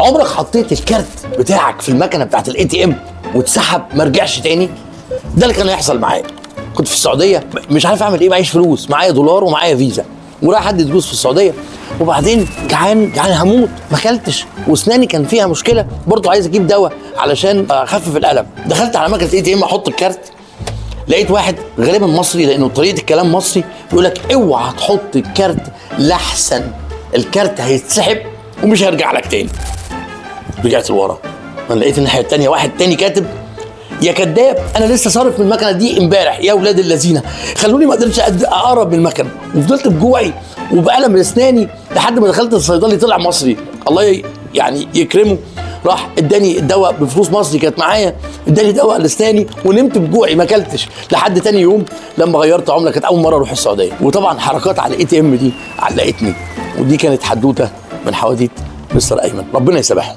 عمرك حطيت الكارت بتاعك في المكنه بتاعت الاي تي ام واتسحب ما رجعش تاني؟ ده اللي كان هيحصل معايا. كنت في السعوديه مش عارف اعمل ايه، معيش فلوس، معايا دولار ومعايا فيزا، ورايح ادي دروس في السعوديه، وبعدين جعان هموت، ما اكلتش، واسناني كان فيها مشكله برضه، عايز اجيب دواء علشان اخفف الالم. دخلت على مكنه اي تي ام احط الكارت، لقيت واحد غالبا مصري لانه طريقه الكلام مصري بيقول لك اوعى تحط الكارت لاحسن الكارت هيتسحب ومش هيرجع لك تاني. رجعت لورا، انا لقيت الناحيه الثانيه واحد تاني كاتب: يا كداب انا لسه صارف من المكنه دي امبارح، يا اولاد الذين خلوني ما قدرتش اقرب من المكنه، وفضلت بجوعي وبألم اسناني لحد ما دخلت الصيدلي، طلع مصري الله يعني يكرمه، راح اداني الدواء بفلوس مصري كانت معايا، اداني دواء لاسناني ونمت بجوعي ما اكلتش لحد تاني يوم لما غيرت عمله. كانت اول مره اروح السعوديه، وطبعا حركات على الاي تي ام دي علقتني، ودي كانت حدوته من حواديت مستر ايمن، ربنا يسامحه.